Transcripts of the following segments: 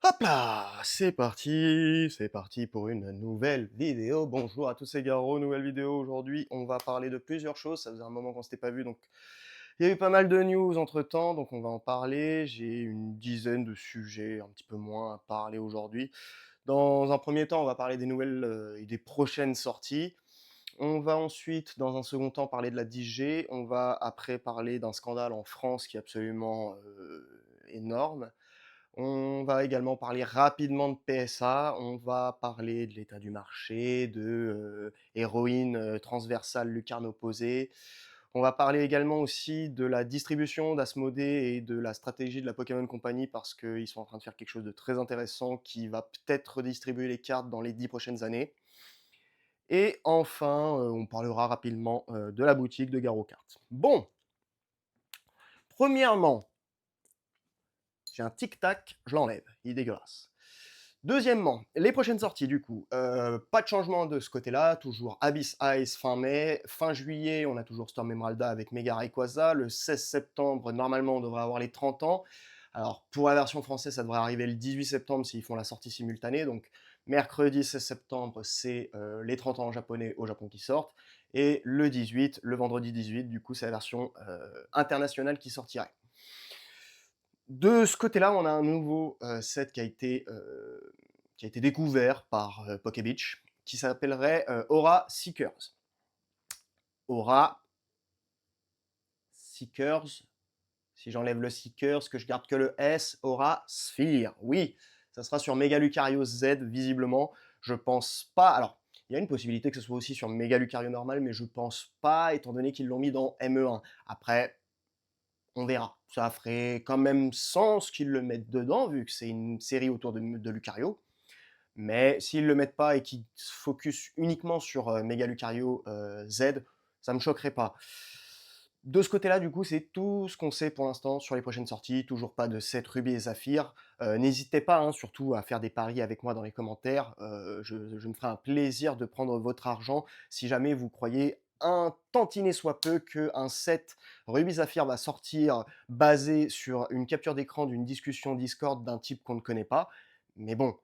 Hop là, c'est parti pour une nouvelle vidéo. Bonjour à tous, c'est Garo, nouvelle vidéo. Aujourd'hui, on va parler de plusieurs choses. Ça faisait un moment qu'on s'était pas vu, donc il y a eu pas mal de news entre-temps, donc on va en parler. J'ai une dizaine de sujets, un petit peu moins à parler aujourd'hui. Dans un premier temps, on va parler des nouvelles et des prochaines sorties. On va ensuite, dans un second temps, parler de la 10G. On va après parler d'un scandale en France qui est absolument énorme. On va également parler rapidement de PSA, on va parler de l'état du marché, de héroïne transversale lucarne opposée. On va parler également aussi de la distribution d'Asmodée et de la stratégie de la Pokémon Company parce qu'ils sont en train de faire quelque chose de très intéressant qui va peut-être redistribuer les cartes dans les 10 prochaines années. Et enfin, on parlera rapidement de la boutique de Garo Cartes. Bon, premièrement, j'ai un tic-tac, je l'enlève, il est dégueulasse. Deuxièmement, les prochaines sorties du coup, pas de changement de ce côté-là, toujours Abyss Ice fin mai, fin juillet on a toujours Storm Emeralda avec Mega Rayquaza, le 16 septembre normalement on devrait avoir les 30 ans, alors pour la version française ça devrait arriver le 18 septembre s'ils font la sortie simultanée, donc mercredi 16 septembre c'est les 30 ans en japonais au Japon qui sortent, et le 18, le vendredi 18 du coup c'est la version internationale qui sortirait. De ce côté-là, on a un nouveau set qui a été découvert par Pokebeach, qui s'appellerait Aura Seekers. Aura Seekers, si j'enlève le Seekers, que je garde que le S, Aura Sphere. Oui, ça sera sur Mega Lucario Z, visiblement. Je pense pas. Alors, il y a une possibilité que ce soit aussi sur Mega Lucario normal, mais je pense pas, étant donné qu'ils l'ont mis dans ME1. Après, on verra. Ça ferait quand même sens qu'ils le mettent dedans, vu que c'est une série autour de Lucario. Mais s'ils le mettent pas et qu'ils se focus uniquement sur Mega Lucario Z, ça me choquerait pas. De ce côté-là, du coup, c'est tout ce qu'on sait pour l'instant sur les prochaines sorties. Toujours pas de 7 Ruby et Saphir. N'hésitez pas, hein, surtout, à faire des paris avec moi dans les commentaires. Je me ferai un plaisir de prendre votre argent si jamais vous croyez un tantinet soit peu qu'un set Ruby Saphir va sortir basé sur une capture d'écran d'une discussion Discord d'un type qu'on ne connaît pas. Mais bon,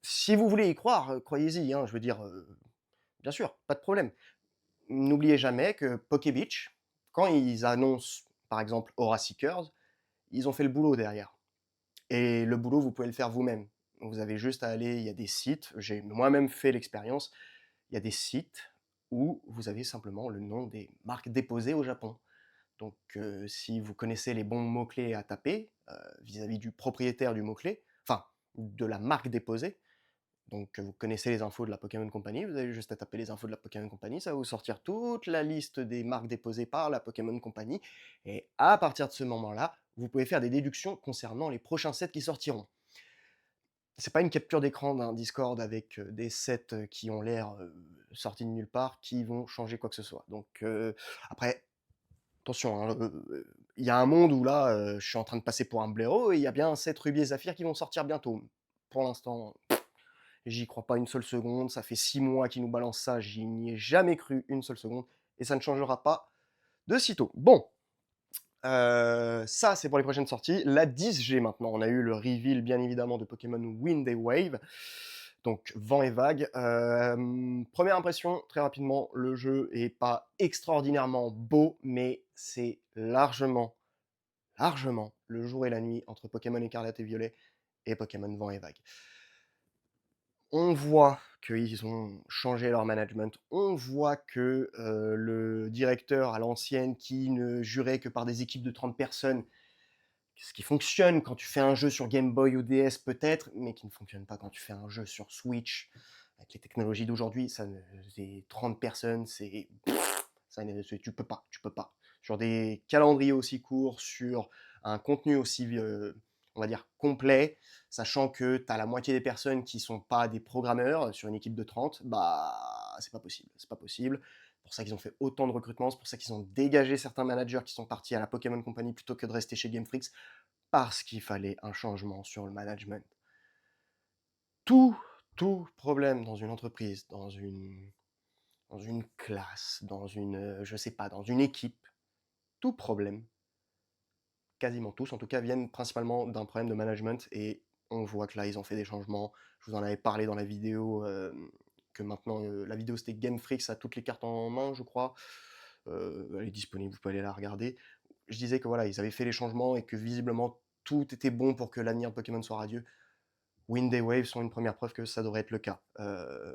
si vous voulez y croire, croyez-y, hein, je veux dire, bien sûr, pas de problème. N'oubliez jamais que Pokébeach, quand ils annoncent, par exemple, Aura Seekers, ils ont fait le boulot derrière. Et le boulot, vous pouvez le faire vous-même. Vous avez juste à aller, il y a des sites, j'ai moi-même fait l'expérience, il y a des sites où vous avez simplement le nom des marques déposées au Japon. Donc, si vous connaissez les bons mots-clés à taper vis-à-vis du propriétaire du mot-clé, enfin, de la marque déposée, donc vous connaissez les infos de la Pokémon Company, vous avez juste à taper les infos de la Pokémon Company, ça va vous sortir toute la liste des marques déposées par la Pokémon Company, et à partir de ce moment-là, vous pouvez faire des déductions concernant les prochains sets qui sortiront. C'est pas une capture d'écran d'un Discord avec des sets qui ont l'air sortis de nulle part qui vont changer quoi que ce soit. Donc après, attention, hein, il y a un monde où là, je suis en train de passer pour un blaireau et il y a bien un set Ruby et Saphir qui vont sortir bientôt. Pour l'instant, j'y crois pas une seule seconde. Ça fait 6 mois qu'ils nous balancent ça. J'y n'y ai jamais cru une seule seconde. Et ça ne changera pas de sitôt. Bon, ça c'est pour les prochaines sorties. La 10G maintenant. On a eu le reveal bien évidemment de Pokémon Wind et Wave. Donc vent et vague. Première impression, très rapidement, le jeu est pas extraordinairement beau, mais c'est largement le jour et la nuit entre Pokémon Écarlate et Violet et Pokémon Vent et Vague. On voit qu'ils ont changé leur management, on voit que le directeur à l'ancienne qui ne jurait que par des équipes de 30 personnes, ce qui fonctionne quand tu fais un jeu sur Game Boy ou DS peut-être, mais qui ne fonctionne pas quand tu fais un jeu sur Switch, avec les technologies d'aujourd'hui, c'est 30 personnes, tu peux pas. Sur des calendriers aussi courts, sur un contenu aussi, on va dire, complet, sachant que tu as la moitié des personnes qui sont pas des programmeurs sur une équipe de 30, bah, c'est pas possible. C'est pas possible. C'est pour ça qu'ils ont fait autant de recrutements, c'est pour ça qu'ils ont dégagé certains managers qui sont partis à la Pokémon Company plutôt que de rester chez Game Freak, parce qu'il fallait un changement sur le management. Tout, tout problème dans une entreprise, dans une classe, dans une, je sais pas, dans une équipe, tout problème quasiment tous en tout cas, viennent principalement d'un problème de management et on voit que là, ils ont fait des changements. Je vous en avais parlé dans la vidéo, que maintenant, la vidéo c'était Game Freak, ça a toutes les cartes en main, je crois. Elle est disponible, vous pouvez aller la regarder. Je disais que voilà, ils avaient fait les changements et que visiblement tout était bon pour que l'avenir de Pokémon soit radieux. Wind et Wave sont une première preuve que ça devrait être le cas.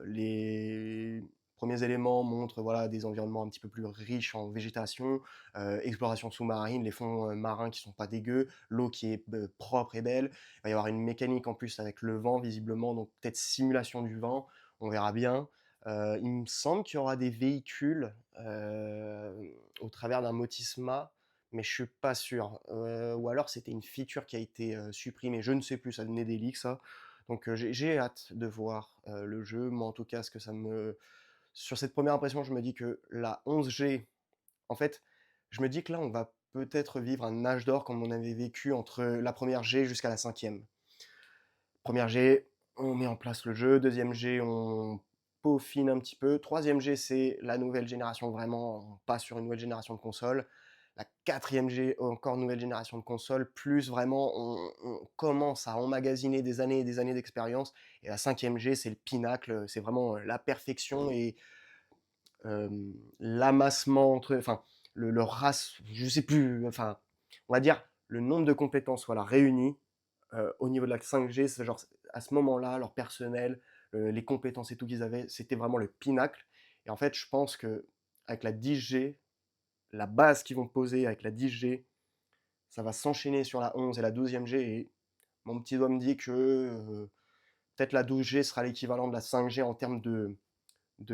Les premiers éléments montrent voilà, des environnements un petit peu plus riches en végétation, exploration sous-marine, les fonds marins qui sont pas dégueux, l'eau qui est propre et belle. Il va y avoir une mécanique en plus avec le vent visiblement, donc peut-être simulation du vent, on verra bien. Il me semble qu'il y aura des véhicules au travers d'un Motisma, mais je suis pas sûr. Ou alors c'était une feature qui a été supprimée, je ne sais plus, ça venait des leaks ça. Donc j'ai hâte de voir le jeu. Moi en tout cas, ce que ça me... Sur cette première impression, je me dis que la 11G, en fait, je me dis que là, on va peut-être vivre un âge d'or comme on avait vécu entre la première G jusqu'à la cinquième. Première G, on met en place le jeu. Deuxième G, on peaufine un petit peu. Troisième G, c'est la nouvelle génération, vraiment, on passe sur une nouvelle génération de consoles. La quatrième G, encore nouvelle génération de consoles, plus vraiment, on commence à emmagasiner des années et des années d'expérience. Et la cinquième G, c'est le pinacle, c'est vraiment la perfection et l'amassement entre... Enfin, le race, je sais plus, enfin, on va dire le nombre de compétences voilà, réunies au niveau de la 5G, c'est genre à ce moment-là, leur personnel, les compétences et tout qu'ils avaient, c'était vraiment le pinacle. Et en fait, je pense que avec la 10G, la base qu'ils vont poser avec la 10G, ça va s'enchaîner sur la 11 et la 12e G. Et mon petit doigt me dit que peut-être la 12G sera l'équivalent de la 5G en termes de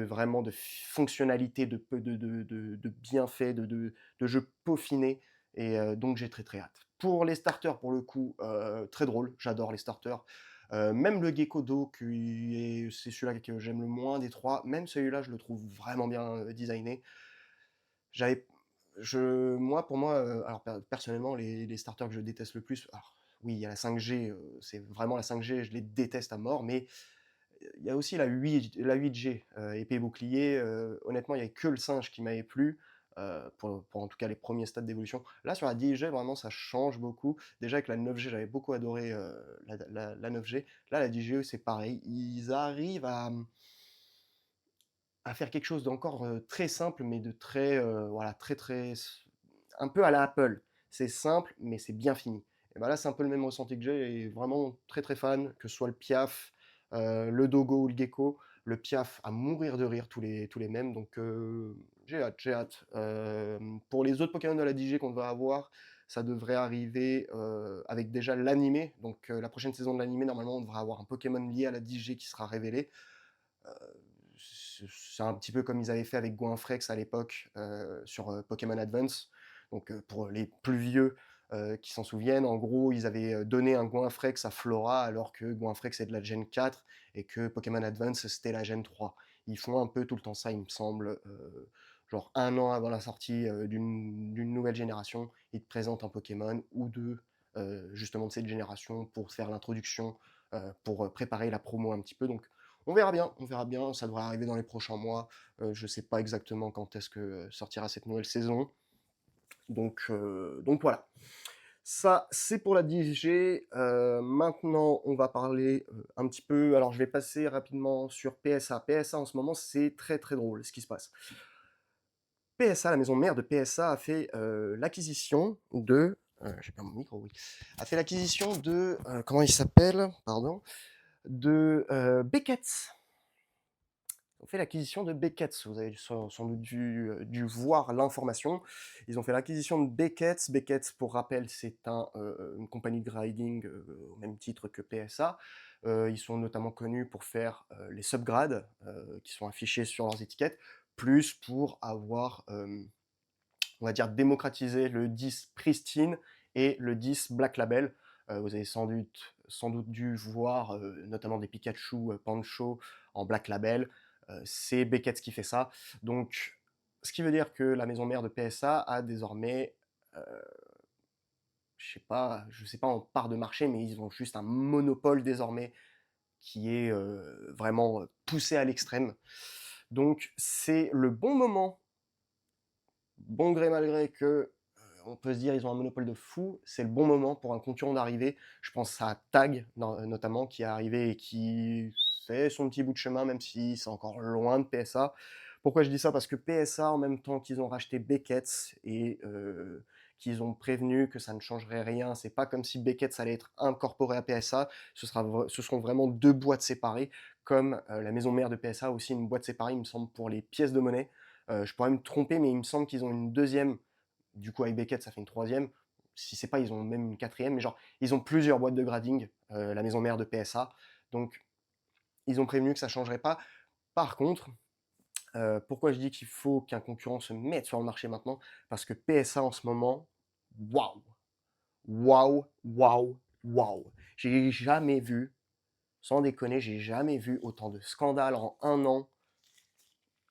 vraiment de fonctionnalité, de bienfaits, de jeux peaufinés. Et donc j'ai très très hâte. Pour les starters, pour le coup, très drôle, j'adore les starters. Même le Gecko Do, c'est celui-là que j'aime le moins des trois, même celui-là, je le trouve vraiment bien designé. J'avais, moi, pour moi, alors personnellement, les starters que je déteste le plus, alors oui, il y a la 5G, c'est vraiment la 5G, je les déteste à mort, mais il y a aussi la 8G, épée bouclier. Honnêtement, il n'y avait que le singe qui m'avait plu, pour en tout cas les premiers stades d'évolution. Là, sur la 10G, vraiment, ça change beaucoup. Déjà, avec la 9G, j'avais beaucoup adoré la 9G. Là, la 10G, c'est pareil. Ils arrivent à faire quelque chose d'encore très simple, mais de très, voilà, très, très. Un peu à la Apple. C'est simple, mais c'est bien fini. Et ben là, c'est un peu le même ressenti que j'ai, et vraiment très très fan, que ce soit le Piaf, le Dogo ou le Gecko. Le Piaf à mourir de rire, tous les mêmes, donc j'ai hâte, j'ai hâte. Pour les autres Pokémon de la DG qu'on va avoir, ça devrait arriver avec déjà l'animé, donc la prochaine saison de l'animé, normalement on devrait avoir un Pokémon lié à la DG qui sera révélé. Euh, c'est un petit peu comme ils avaient fait avec Goinfrex à l'époque sur Pokémon Advance. Donc pour les plus vieux qui s'en souviennent, en gros, ils avaient donné un Goinfrex à Flora alors que Goinfrex est de la Gen 4 et que Pokémon Advance c'était la Gen 3. Ils font un peu tout le temps ça, il me semble. Genre un an avant la sortie d'une nouvelle génération, ils te présentent un Pokémon ou deux justement de cette génération pour faire l'introduction, pour préparer la promo un petit peu. Donc on verra bien, ça devrait arriver dans les prochains mois. Je ne sais pas exactement quand est-ce que sortira cette nouvelle saison. Donc voilà. Ça, c'est pour la 10G. Maintenant, on va parler un petit peu. Alors, je vais passer rapidement sur PSA. PSA, en ce moment, c'est très très drôle ce qui se passe. PSA, la maison mère de PSA, a fait l'acquisition de. J'ai pas mon micro, oui. A fait l'acquisition de. Comment il s'appelle? Pardon. De Beckett. Ont fait l'acquisition de Beckett. Vous avez sans doute dû voir l'information. Ils ont fait l'acquisition de Beckett. Beckett, pour rappel, c'est une compagnie de grading au même titre que PSA. Ils sont notamment connus pour faire les subgrades qui sont affichés sur leurs étiquettes, plus pour avoir, on va dire, démocratisé le 10 Pristine et le 10 Black Label. Vous avez sans doute dû voir notamment des Pikachu Pancho en Black Label. C'est Beckett qui fait ça. Donc, ce qui veut dire que la maison mère de PSA a désormais, je sais pas en part de marché, mais ils ont juste un monopole désormais qui est vraiment poussé à l'extrême. Donc, c'est le bon moment, bon gré mal gré, que on peut se dire ils ont un monopole de fou, c'est le bon moment pour un concurrent d'arriver. Je pense à Tag notamment qui est arrivé et qui fait son petit bout de chemin même si c'est encore loin de PSA. Pourquoi je dis ça? Parce que PSA en même temps qu'ils ont racheté Beckett et qu'ils ont prévenu que ça ne changerait rien, c'est pas comme si Beckett allait être incorporé à PSA, ce seront vraiment deux boîtes séparées, comme la maison mère de PSA a aussi une boîte séparée, il me semble, pour les pièces de monnaie. Je pourrais me tromper, mais il me semble qu'ils ont une deuxième. Du coup, avec Beckett, ça fait une troisième. Si c'est pas, ils ont même une quatrième. Mais genre, ils ont plusieurs boîtes de grading, la maison mère de PSA. Donc, ils ont prévenu que ça changerait pas. Par contre, pourquoi je dis qu'il faut qu'un concurrent se mette sur le marché maintenant? Parce que PSA en ce moment, waouh, waouh, waouh, waouh. J'ai jamais vu, sans déconner, j'ai jamais vu autant de scandales en un an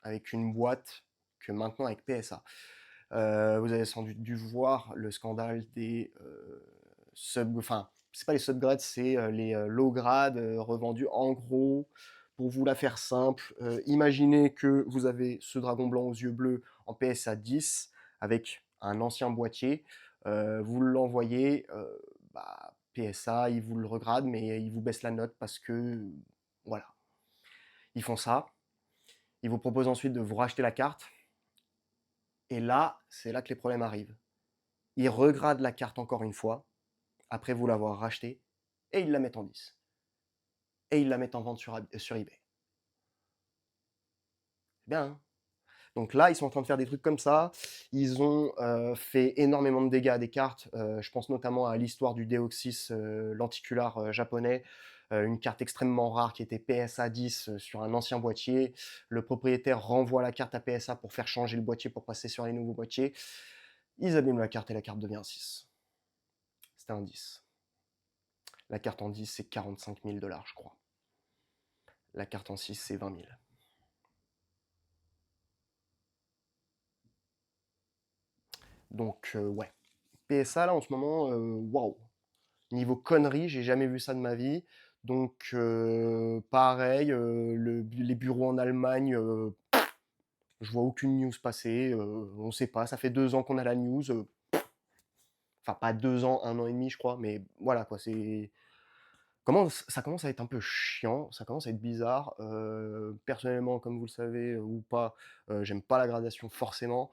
avec une boîte que maintenant avec PSA. Vous avez sans doute dû voir le scandale des enfin, c'est pas les subgrades, c'est les low grades revendus en gros. Pour vous la faire simple, imaginez que vous avez ce dragon blanc aux yeux bleus en PSA 10 avec un ancien boîtier. Vous l'envoyez, PSA, ils vous le regradent, mais ils vous baissent la note parce que voilà, ils font ça. Ils vous proposent ensuite de vous racheter la carte. Et là, c'est là que les problèmes arrivent. Ils regradent la carte encore une fois, après vous l'avoir rachetée, et ils la mettent en 10. Et ils la mettent en vente sur eBay. C'est bien, hein? Donc là, ils sont en train de faire des trucs comme ça. Ils ont fait énormément de dégâts à des cartes. Je pense notamment à l'histoire du Deoxys lenticular japonais, une carte extrêmement rare qui était PSA 10 sur un ancien boîtier. Le propriétaire renvoie la carte à PSA pour faire changer le boîtier pour passer sur les nouveaux boîtiers. Ils abîment la carte et la carte devient un 6. C'était un 10. La carte en 10, c'est 45 000 $, je crois. La carte en 6, c'est 20 000. Donc, ouais. PSA, là, en ce moment, waouh. Niveau conneries, j'ai jamais vu ça de ma vie. Donc, pareil, les bureaux en Allemagne, je vois aucune news passer. On sait pas, ça fait 2 ans qu'on a la news. Enfin, pas 2 ans, 1 an et demi, je crois. Mais voilà, quoi, c'est ça commence à être un peu chiant, ça commence à être bizarre. Personnellement, comme vous le savez ou pas, j'aime pas la gradation forcément.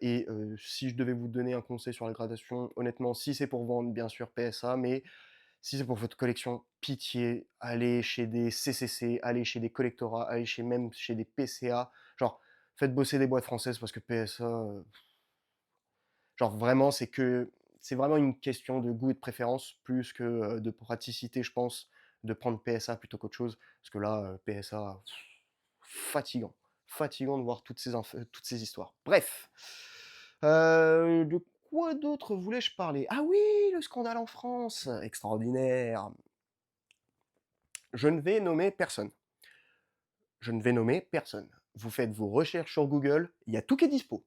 Et si je devais vous donner un conseil sur la gradation, honnêtement, si c'est pour vendre, bien sûr PSA, mais si c'est pour votre collection, pitié, allez chez des CCC, allez chez des collectorats, allez même chez des PCA. Genre, faites bosser des boîtes françaises parce que PSA, genre vraiment, c'est vraiment une question de goût et de préférence plus que de praticité, je pense, de prendre PSA plutôt qu'autre chose. Parce que là, PSA, fatigant. Fatigant de voir toutes ces histoires. Bref. De quoi d'autre voulais-je parler? Ah oui, le scandale en France. Extraordinaire. Je ne vais nommer personne. Je ne vais nommer personne. Vous faites vos recherches sur Google, il y a tout qui est dispo.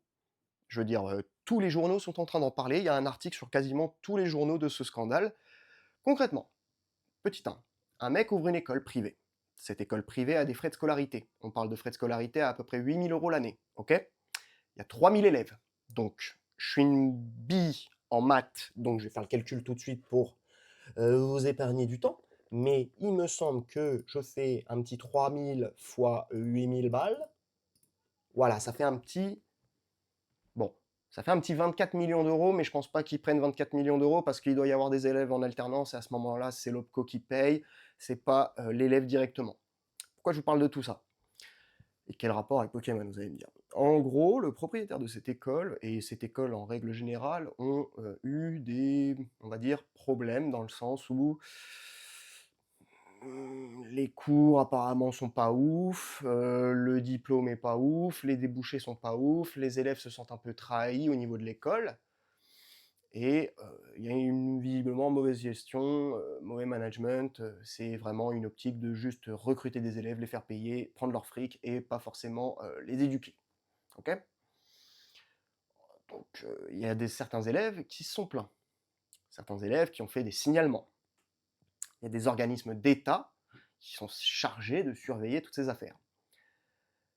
Je veux dire, tous les journaux sont en train d'en parler. Il y a un article sur quasiment tous les journaux de ce scandale. Concrètement, petit 1, un mec ouvre une école privée. Cette école privée a des frais de scolarité. On parle de frais de scolarité à peu près 8 000 € l'année. Ok? Il y a 3 000 élèves. Donc, je suis une bille en maths, donc je vais faire le calcul tout de suite pour vous épargner du temps. Mais il me semble que je fais un petit 3 000 fois 8 000 balles. Voilà, ça fait un petit. Bon, ça fait un petit 24 millions d'euros, mais je pense pas qu'ils prennent 24 millions d'euros parce qu'il doit y avoir des élèves en alternance et à ce moment-là, c'est l'OPCO qui paye, c'est pas l'élève directement. Pourquoi je vous parle de tout ça? Et quel rapport avec Pokémon, vous allez me dire? En gros, le propriétaire de cette école, et cette école en règle générale, ont eu des, on va dire, problèmes dans le sens où les cours apparemment sont pas ouf, le diplôme est pas ouf, les débouchés sont pas ouf, les élèves se sentent un peu trahis au niveau de l'école. Et il y a visiblement mauvaise gestion, mauvais management. C'est vraiment une optique de juste recruter des élèves, les faire payer, prendre leur fric et pas forcément les éduquer. Ok? Donc il y a certains élèves qui se sont plaints. Certains élèves qui ont fait des signalements. Il y a des organismes d'État qui sont chargés de surveiller toutes ces affaires.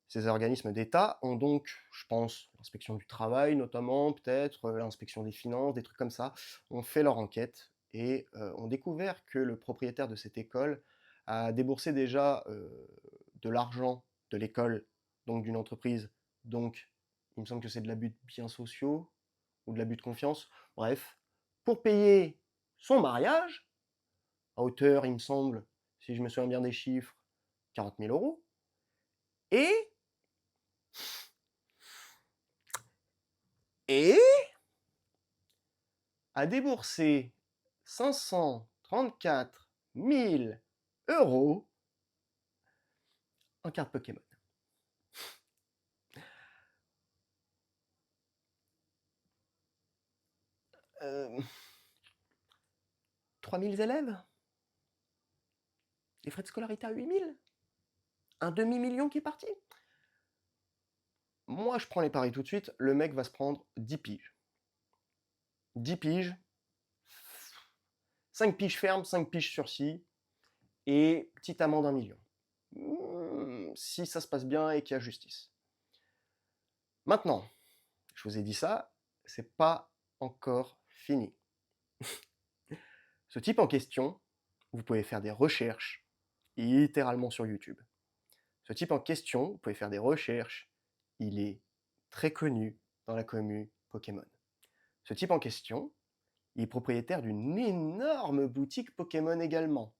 Ces organismes d'État ont donc, je pense, l'inspection du travail notamment, peut-être, l'inspection des finances, des trucs comme ça, ont fait leur enquête et ont découvert que le propriétaire de cette école a déboursé déjà de l'argent de l'école, donc d'une entreprise, donc il me semble que c'est de l'abus de biens sociaux ou de l'abus de confiance, bref, pour payer son mariage, à hauteur, il me semble, si je me souviens bien des chiffres, 40 000 euros, et et a déboursé 534 000 euros en cartes Pokémon. 3000 élèves, les frais de scolarité à 8000, un demi-million qui est parti. Moi, je prends les paris tout de suite, le mec va se prendre 10 piges. 10 piges, 5 piges fermes, 5 piges sursis, et petite amende 1 million. Si ça se passe bien et qu'il y a justice. Maintenant, je vous ai dit ça, c'est pas encore fini. Ce type en question, vous pouvez faire des recherches littéralement sur YouTube. Ce type en question, vous pouvez faire des recherches, il est très connu dans la commune Pokémon. Ce type en question, il est propriétaire d'une énorme boutique Pokémon également.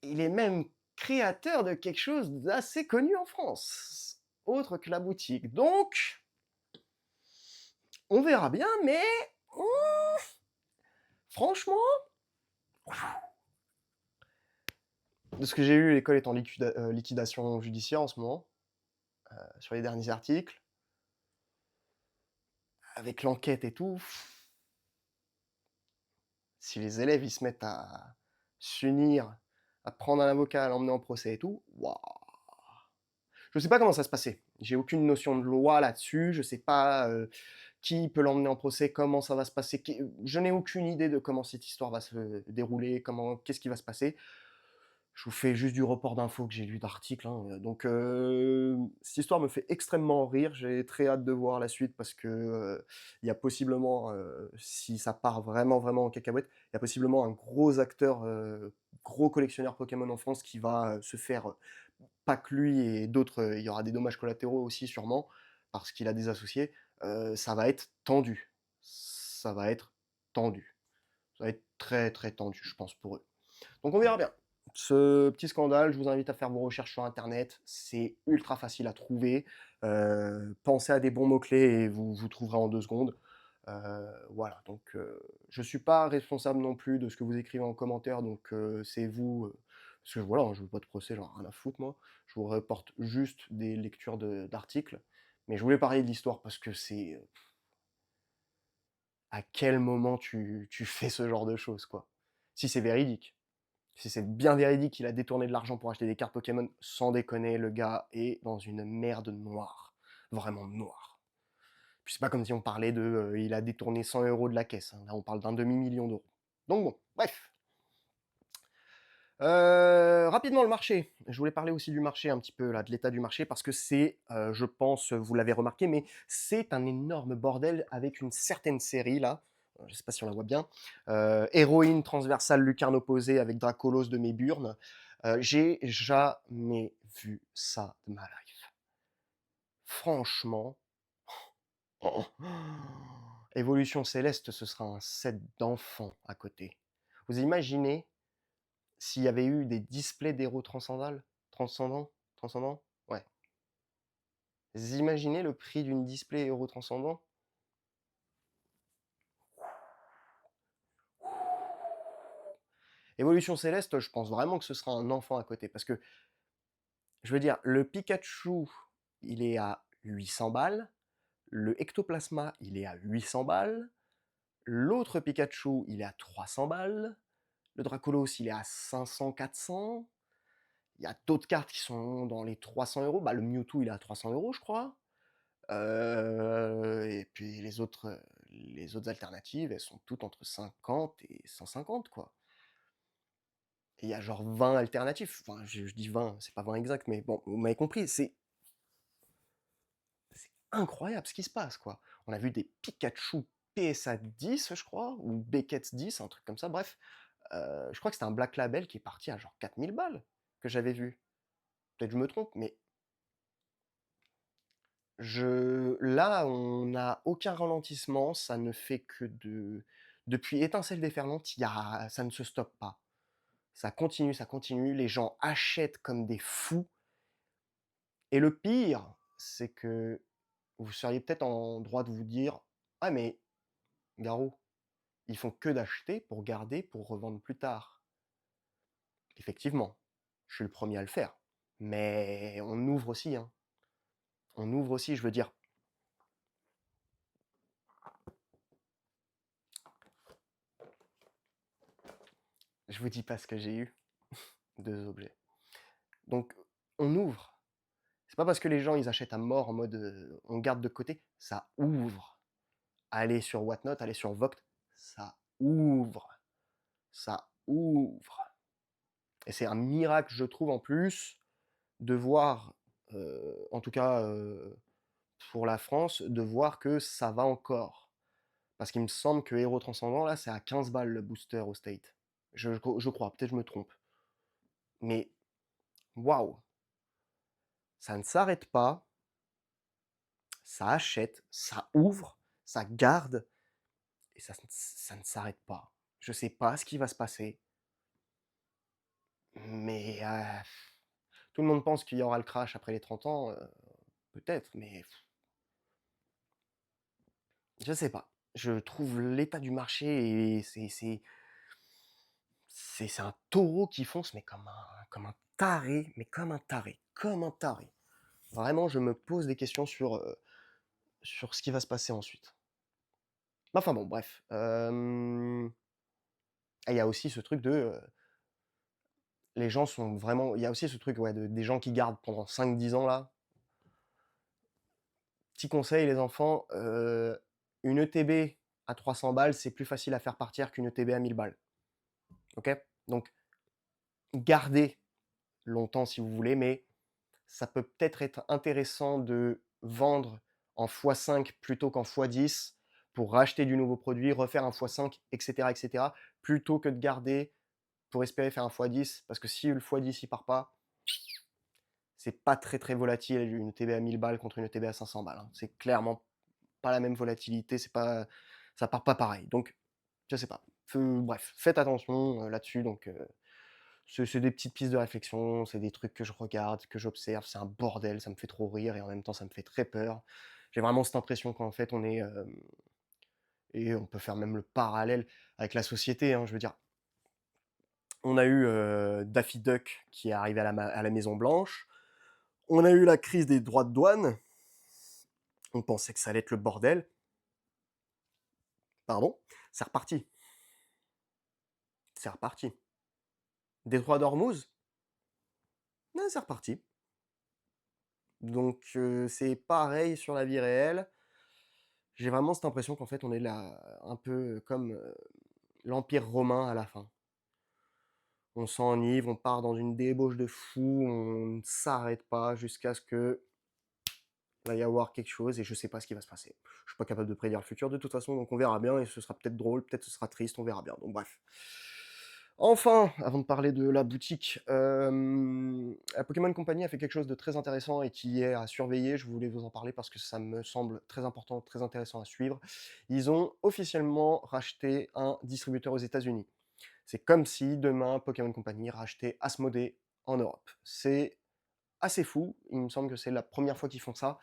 Il est même créateur de quelque chose d'assez connu en France, autre que la boutique. Donc, on verra bien, mais franchement, de ce que j'ai eu, l'école est en liquidation judiciaire en ce moment, sur les derniers articles. Avec l'enquête et tout, si les élèves ils se mettent à s'unir, à prendre un avocat, à l'emmener en procès et tout, waouh. Je sais pas comment ça se passait. J'ai aucune notion de loi là-dessus. Je sais pas qui peut l'emmener en procès, comment ça va se passer. Je n'ai aucune idée de comment cette histoire va se dérouler, qu'est-ce qui va se passer. Je vous fais juste du report d'infos que j'ai lu d'articles. Hein. Donc, cette histoire me fait extrêmement rire. J'ai très hâte de voir la suite parce que il y a possiblement, si ça part vraiment, vraiment en cacahuète, il y a possiblement un gros acteur, gros collectionneur Pokémon en France qui va se faire, pas que lui et d'autres, il y aura des dommages collatéraux aussi sûrement, parce qu'il a des associés. Ça va être tendu. Ça va être tendu. Ça va être très, très tendu, je pense, pour eux. Donc on verra bien. Ce petit scandale, je vous invite à faire vos recherches sur Internet. C'est ultra facile à trouver. Pensez à des bons mots-clés et vous trouverez en 2 secondes. Voilà, donc je ne suis pas responsable non plus de ce que vous écrivez en commentaire, donc c'est vous. Parce que voilà, hein, je ne veux pas de procès, j'en ai rien à foutre moi. Je vous reporte juste des lectures d'articles. Mais je voulais parler de l'histoire parce que c'est. À quel moment tu fais ce genre de choses, quoi? Si c'est véridique. Si c'est bien véridique qu'il a détourné de l'argent pour acheter des cartes Pokémon, sans déconner, le gars est dans une merde noire. Vraiment noire. Puis c'est pas comme si on parlait de il a détourné 100 euros de la caisse. Hein. Là, on parle d'un demi-million d'euros. Donc bon, bref. Rapidement, le marché. Je voulais parler aussi du marché un petit peu, là, de l'état du marché, parce que c'est, je pense, vous l'avez remarqué, mais c'est un énorme bordel avec une certaine série, là. Je sais pas si on la voit bien. Héroïne transversale lucarne opposée avec Dracolos de Méburn. J'ai jamais vu ça de ma life. Franchement. Oh. Évolution céleste, ce sera un set d'enfants à côté. Vous imaginez s'il y avait eu des displays d'héros transcendants, ouais. Vous imaginez le prix d'une display héros transcendant? Évolution céleste, je pense vraiment que ce sera un enfant à côté, parce que, je veux dire, le Pikachu, il est à 800 balles, le Ectoplasma, il est à 800 balles, l'autre Pikachu, il est à 300 balles, le Dracolos, il est à 500-400, il y a d'autres cartes qui sont dans les 300 euros, bah le Mewtwo, il est à 300 euros, je crois. Et puis les autres alternatives, elles sont toutes entre 50 et 150, quoi. et il y a genre 20 alternatives. Enfin, je dis 20, c'est pas 20 exact, mais bon, vous m'avez compris, c'est incroyable ce qui se passe, quoi. On a vu des Pikachu PSA 10, je crois, ou Beckett 10, un truc comme ça, bref. Je crois que c'était un Black Label qui est parti à genre 4000 balles, que j'avais vu. Peut-être que je me trompe, mais là, on n'a aucun ralentissement, ça ne fait que de... Depuis Étincelle déferlante, ça ne se stoppe pas. Ça continue, les gens achètent comme des fous. Et le pire, c'est que vous seriez peut-être en droit de vous dire: «Ah mais Garo, ils font que d'acheter pour garder, pour revendre plus tard». Effectivement, je suis le premier à le faire. Mais on ouvre aussi, hein. On ouvre aussi, je veux dire. Je vous dis pas ce que j'ai eu, 2 objets. Donc, on ouvre. C'est pas parce que les gens ils achètent à mort en mode on garde de côté, ça ouvre. Allez sur Whatnot, allez sur Voct, ça ouvre. Ça ouvre. Et c'est un miracle, je trouve, en plus, de voir, en tout cas pour la France, de voir que ça va encore. Parce qu'il me semble que Héros Transcendant, là, c'est à 15 balles le booster au State. Je crois, peut-être je me trompe. Mais, waouh, ça ne s'arrête pas, ça achète, ça ouvre, ça garde, et ça ne s'arrête pas. Je sais pas ce qui va se passer, mais tout le monde pense qu'il y aura le crash après les 30 ans, peut-être, mais je sais pas. Je trouve l'état du marché, et c'est un taureau qui fonce, mais comme un taré, mais comme un taré, comme un taré. Vraiment, je me pose des questions sur ce qui va se passer ensuite. Enfin bon, bref. Il y a aussi ce truc de... les gens sont vraiment... Il y a aussi ce truc ouais, des gens qui gardent pendant 5-10 ans, là. Petit conseil, les enfants, une ETB à 300 balles, c'est plus facile à faire partir qu'une ETB à 1000 balles. Ok? Donc, gardez longtemps si vous voulez, mais ça peut peut-être être intéressant de vendre en x5 plutôt qu'en x10 pour racheter du nouveau produit, refaire un x5, etc., etc., plutôt que de garder pour espérer faire un x10, parce que si le x10 il part pas, c'est pas très très volatile une ETB à 1000 balles contre une ETB à 500 balles. Hein. C'est clairement pas la même volatilité, ça part pas pareil. Donc, je sais pas. Bref, faites attention là-dessus. Donc, c'est des petites pistes de réflexion, c'est des trucs que je regarde, que j'observe, c'est un bordel, ça me fait trop rire et en même temps ça me fait très peur. J'ai vraiment cette impression qu'en fait on est... et on peut faire même le parallèle avec la société, hein, je veux dire. On a eu Daffy Duck qui est arrivé à la Maison Blanche, on a eu la crise des droits de douane, on pensait que ça allait être le bordel. Pardon, c'est reparti. C'est reparti. Détroit d'Ormuz, c'est reparti. Donc c'est pareil sur la vie réelle. J'ai vraiment cette impression qu'en fait on est là un peu comme l'Empire romain à la fin. On s'enivre, on part dans une débauche de fou, on ne s'arrête pas jusqu'à ce que va y avoir quelque chose et je sais pas ce qui va se passer. Je suis pas capable de prédire le futur de toute façon, donc on verra bien et ce sera peut-être drôle, peut-être ce sera triste, on verra bien. Donc bref. Enfin, avant de parler de la boutique, la Pokémon Company a fait quelque chose de très intéressant et qui est à surveiller. Je voulais vous en parler parce que ça me semble très important, très intéressant à suivre. Ils ont officiellement racheté un distributeur aux États-Unis. C'est comme si demain Pokémon Company rachetait Asmodee en Europe. C'est assez fou. Il me semble que c'est la première fois qu'ils font ça.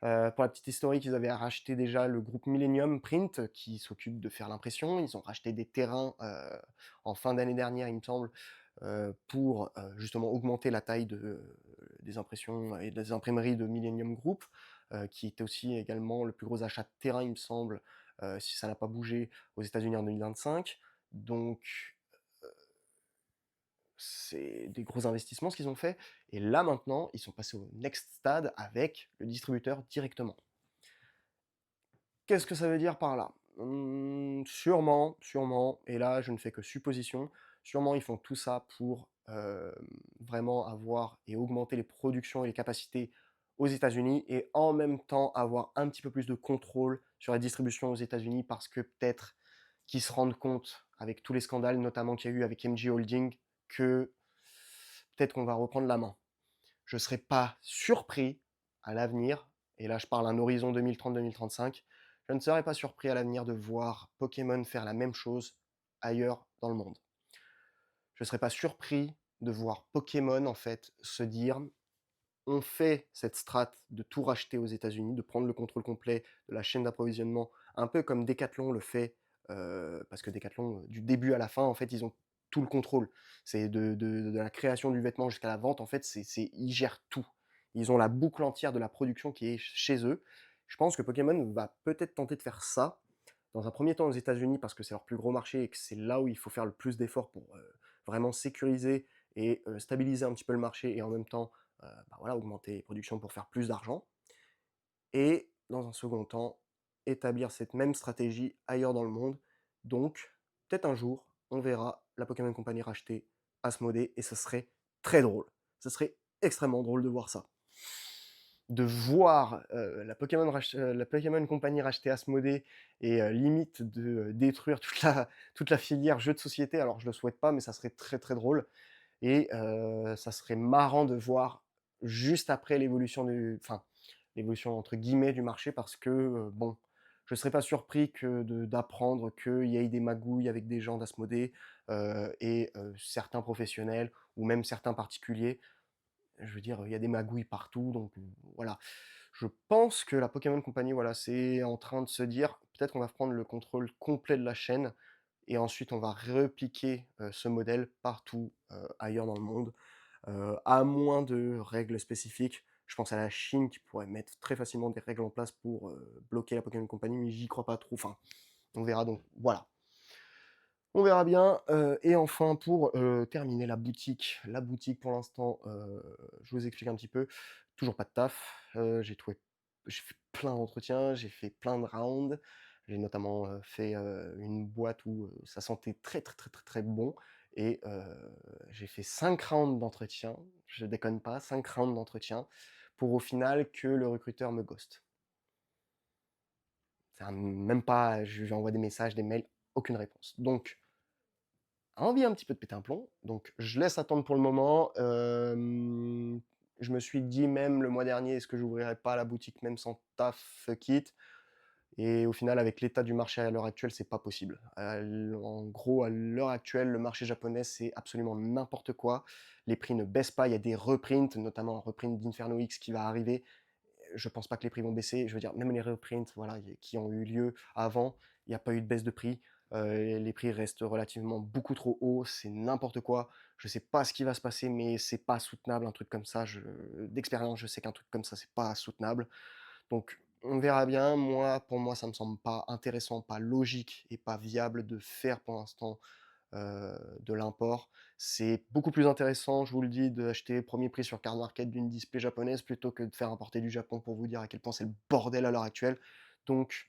Pour la petite historique, ils avaient racheté déjà le groupe Millennium Print qui s'occupe de faire l'impression. Ils ont racheté des terrains en fin d'année dernière, il me semble, pour justement augmenter la taille des impressions et des imprimeries de Millennium Group, qui était aussi également le plus gros achat de terrain, il me semble, si ça n'a pas bougé aux États-Unis en 2025. Donc, c'est des gros investissements ce qu'ils ont fait. Et là maintenant, ils sont passés au next stade avec le distributeur directement. Qu'est-ce que ça veut dire par là? Sûrement, et là je ne fais que supposition, Sûrement, ils font tout ça pour, vraiment avoir et augmenter les productions et les capacités aux États-Unis et en même temps avoir un petit peu plus de contrôle sur la distribution aux États-Unis parce que peut-être qu'ils se rendent compte avec tous les scandales, notamment qu'il y a eu avec MJ Holding, que peut-être qu'on va reprendre la main. Je ne serais pas surpris à l'avenir, et là je parle un horizon 2030-2035, je ne serais pas surpris à l'avenir de voir Pokémon faire la même chose ailleurs dans le monde. Je ne serais pas surpris de voir Pokémon en fait se dire on fait cette strat de tout racheter aux États-Unis, de prendre le contrôle complet de la chaîne d'approvisionnement, un peu comme Decathlon le fait, parce que Decathlon, du début à la fin, en fait, ils ont tout le contrôle. C'est de la création du vêtement jusqu'à la vente, en fait, ils gèrent tout. Ils ont la boucle entière de la production qui est chez eux. Je pense que Pokémon va peut-être tenter de faire ça, dans un premier temps aux États-Unis, parce que c'est leur plus gros marché et que c'est là où il faut faire le plus d'efforts pour vraiment sécuriser et stabiliser un petit peu le marché et en même temps bah voilà, augmenter les productions pour faire plus d'argent. Et dans un second temps, établir cette même stratégie ailleurs dans le monde. Donc, peut-être un jour, on verra la Pokémon Company racheter Asmodée et ce serait très drôle. Ce serait extrêmement drôle de voir ça. De voir la Pokémon Company racheter Asmodée et limite de détruire toute la filière jeux de société. Alors, je le souhaite pas, mais ça serait très très drôle. Et ça serait marrant de voir juste après l'évolution entre guillemets du marché parce que bon, je serais pas surpris d'apprendre qu'il y ait des magouilles avec des gens d'Asmodée et certains professionnels ou même certains particuliers. Je veux dire, il y a des magouilles partout, donc voilà. Je pense que la Pokémon Company, voilà, c'est en train de se dire peut-être qu'on va prendre le contrôle complet de la chaîne et ensuite on va répliquer ce modèle partout ailleurs dans le monde, à moins de règles spécifiques. Je pense à la Chine qui pourrait mettre très facilement des règles en place pour bloquer la Pokémon Company, mais j'y crois pas trop. Enfin, on verra donc. Voilà. On verra bien. Et enfin, pour terminer la boutique pour l'instant, je vous explique un petit peu. Toujours pas de taf. J'ai fait plein d'entretiens, j'ai fait plein de rounds. J'ai notamment fait une boîte où ça sentait très très très très très bon. Et j'ai fait 5 rounds d'entretien, je déconne pas, 5 rounds d'entretien, pour au final que le recruteur me ghost. Même pas, je lui envoie des messages, des mails, aucune réponse. Donc, envie un petit peu de péter un plomb, donc je laisse attendre pour le moment. Je me suis dit même le mois dernier, est-ce que j'ouvrirais pas la boutique même sans taf, fuck it. Et au final, avec l'état du marché à l'heure actuelle, c'est pas possible. En gros, à l'heure actuelle, le marché japonais, c'est absolument n'importe quoi. Les prix ne baissent pas. Il y a des reprints, notamment un reprint d'Inferno X qui va arriver. Je pense pas que les prix vont baisser. Je veux dire, même les reprints voilà, qui ont eu lieu avant, il n'y a pas eu de baisse de prix. Les prix restent relativement beaucoup trop hauts. C'est n'importe quoi. Je sais pas ce qui va se passer, mais c'est pas soutenable un truc comme ça. D'expérience, je sais qu'un truc comme ça, c'est pas soutenable. Donc, on verra bien. Moi, pour moi, ça me semble pas intéressant, pas logique et pas viable de faire pour l'instant de l'import. C'est beaucoup plus intéressant, je vous le dis, d'acheter premier prix sur Card Market d'une display japonaise plutôt que de faire importer du Japon pour vous dire à quel point c'est le bordel à l'heure actuelle. Donc,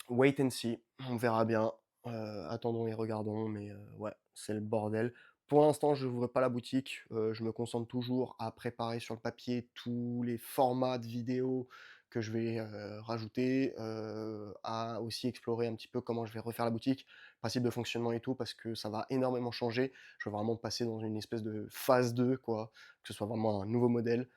wait and see, on verra bien. Attendons et regardons, mais ouais, c'est le bordel. Pour l'instant, je n'ouvre pas la boutique. Je me concentre toujours à préparer sur le papier tous les formats de vidéos que je vais rajouter, à aussi explorer un petit peu comment je vais refaire la boutique, principe de fonctionnement et tout, parce que ça va énormément changer. Je veux vraiment passer dans une espèce de phase 2, quoi, que ce soit vraiment un nouveau modèle,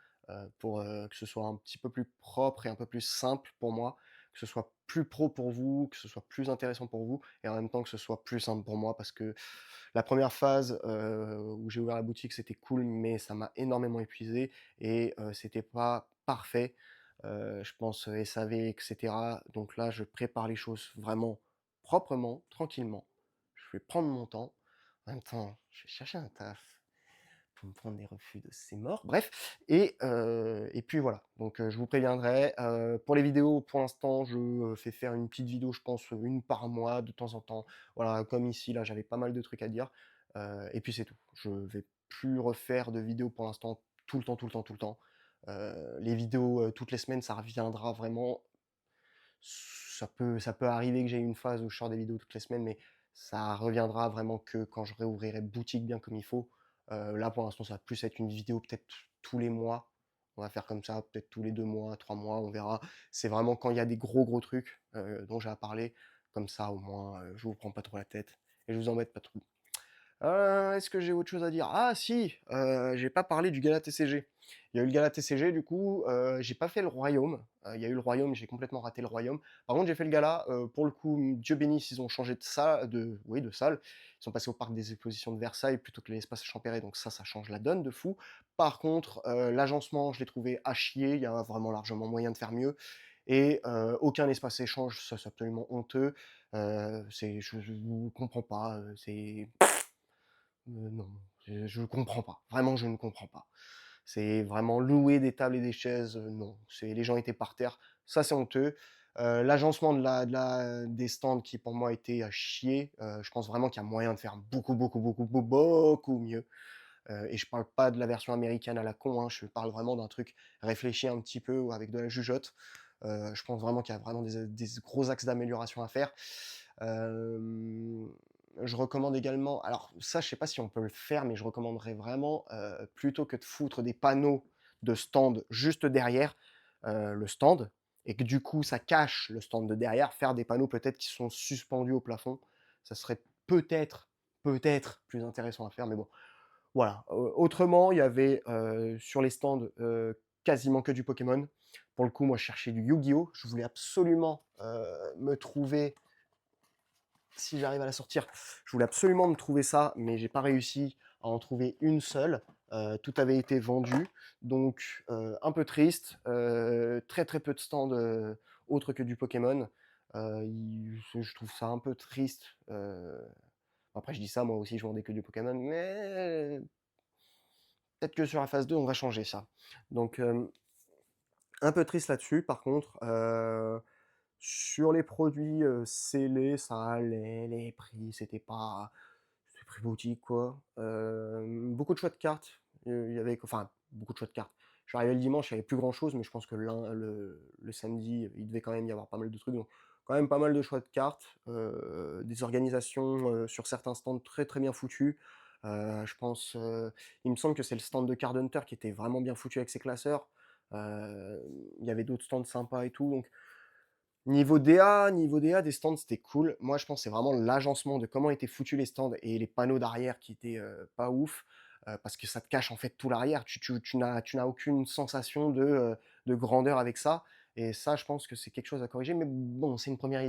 pour que ce soit un petit peu plus propre et un peu plus simple pour moi, que ce soit plus pro pour vous, que ce soit plus intéressant pour vous, et en même temps que ce soit plus simple pour moi, parce que la première phase où j'ai ouvert la boutique, c'était cool, mais ça m'a énormément épuisé, et c'était pas parfait, je pense SAV, etc. Donc là, je prépare les choses vraiment proprement, tranquillement. Je vais prendre mon temps. En même temps, je vais chercher un taf pour me prendre des refus de c'est mort. Bref, et puis voilà. Donc je vous préviendrai. Pour les vidéos, pour l'instant, je fais faire une petite vidéo, je pense une par mois de temps en temps. Voilà, comme ici, là, j'avais pas mal de trucs à dire. Et puis c'est tout. Je vais plus refaire de vidéos pour l'instant tout le temps, tout le temps, tout le temps. Les vidéos toutes les semaines, ça reviendra vraiment. Ça peut arriver que j'ai une phase où je sors des vidéos toutes les semaines, mais Ça reviendra vraiment que quand je réouvrirai boutique bien comme il faut. Là, pour l'instant, ça va plus être une vidéo peut-être tous les mois. On va faire comme ça, peut-être tous les 2 mois, 3 mois, on verra. C'est vraiment quand il y a des gros trucs dont j'ai à parler. Comme ça, au moins, je vous prends pas trop la tête et je vous embête pas trop. Est-ce que j'ai autre chose à dire? Ah si, j'ai pas parlé du gala TCG. Il y a eu le gala TCG du coup, j'ai pas fait le royaume. Il y a eu le royaume, j'ai complètement raté le royaume. Par contre, j'ai fait le gala, pour le coup, Dieu bénisse, ils ont changé de salle. Ils sont passés au parc des expositions de Versailles plutôt que l'espace Champéret, donc ça change la donne de fou. Par contre, l'agencement, je l'ai trouvé à chier, il y a vraiment largement moyen de faire mieux et aucun espace échange, ça c'est absolument honteux. C'est je comprends pas, c'est non, je comprends pas. Vraiment, je ne comprends pas. C'est vraiment louer des tables et des chaises, non. Les gens étaient par terre, ça c'est honteux. L'agencement des stands qui pour moi était à chier. Je pense vraiment qu'il y a moyen de faire beaucoup mieux. Et je parle pas de la version américaine à la con, hein, je parle vraiment d'un truc réfléchi un petit peu avec de la jugeote. Je pense vraiment qu'il y a vraiment des gros axes d'amélioration à faire. Euh, je recommande également, alors ça je sais pas si on peut le faire, mais je recommanderais vraiment, plutôt que de foutre des panneaux de stand juste derrière le stand, et que du coup ça cache le stand de derrière, faire des panneaux peut-être qui sont suspendus au plafond, ça serait peut-être plus intéressant à faire, mais bon, voilà. Autrement, il y avait sur les stands quasiment que du Pokémon. Pour le coup, moi, je cherchais du Yu-Gi-Oh! Je voulais absolument me trouver, si j'arrive à la sortir, je voulais absolument me trouver ça, mais j'ai pas réussi à en trouver une seule. Tout avait été vendu, donc un peu triste. Très peu de stands autres que du Pokémon. Je trouve ça un peu triste. Après, je dis ça, moi aussi, je vendais que du Pokémon, mais peut-être que sur la phase 2, on va changer ça. Donc, un peu triste là-dessus. Par contre, sur les produits scellés, ça allait. Les prix, c'était prix boutique, quoi. Beaucoup de choix de cartes. Il y avait, enfin, beaucoup de choix de cartes. Je suis arrivé le dimanche, il n'y avait plus grand-chose, mais je pense que le samedi, il devait quand même y avoir pas mal de trucs. Donc, quand même pas mal de choix de cartes. Des organisations sur certains stands très bien foutus. Je pense, il me semble que c'est le stand de Card Hunter qui était vraiment bien foutu avec ses classeurs. Il y avait d'autres stands sympas et tout. Donc, niveau DA, des stands, c'était cool. Moi, je pense que c'est vraiment l'agencement de comment étaient foutus les stands et les panneaux d'arrière qui étaient pas ouf, parce que ça te cache en fait tout l'arrière. Tu n'as aucune sensation de grandeur avec ça. Et ça, je pense que c'est quelque chose à corriger. Mais bon, c'est première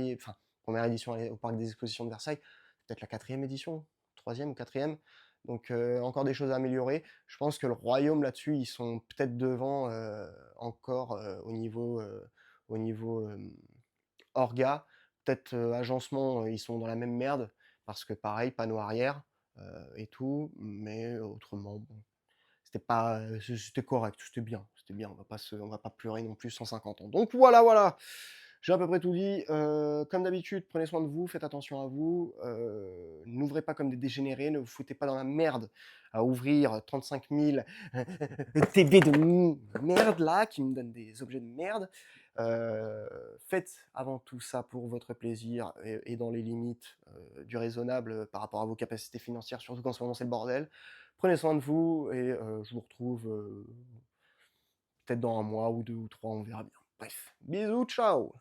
édition au Parc des Expositions de Versailles, peut-être la quatrième édition, troisième ou quatrième. Donc encore des choses à améliorer. Je pense que le Royaume là-dessus, ils sont peut-être devant encore au niveau orga, peut-être agencement, ils sont dans la même merde, parce que pareil, panneau arrière et tout, mais autrement, bon, c'était correct, c'était bien, on va pas pleurer non plus 150 ans. Donc voilà, j'ai à peu près tout dit. Comme d'habitude, prenez soin de vous, faites attention à vous, n'ouvrez pas comme des dégénérés, ne vous foutez pas dans la merde à ouvrir 35 000 TB de merde là, qui me donnent des objets de merde. Faites avant tout ça pour votre plaisir et dans les limites du raisonnable par rapport à vos capacités financières, surtout quand ce moment c'est le bordel. Prenez soin de vous et je vous retrouve peut-être dans un mois ou deux ou trois, on verra bien. Bref, bisous, ciao!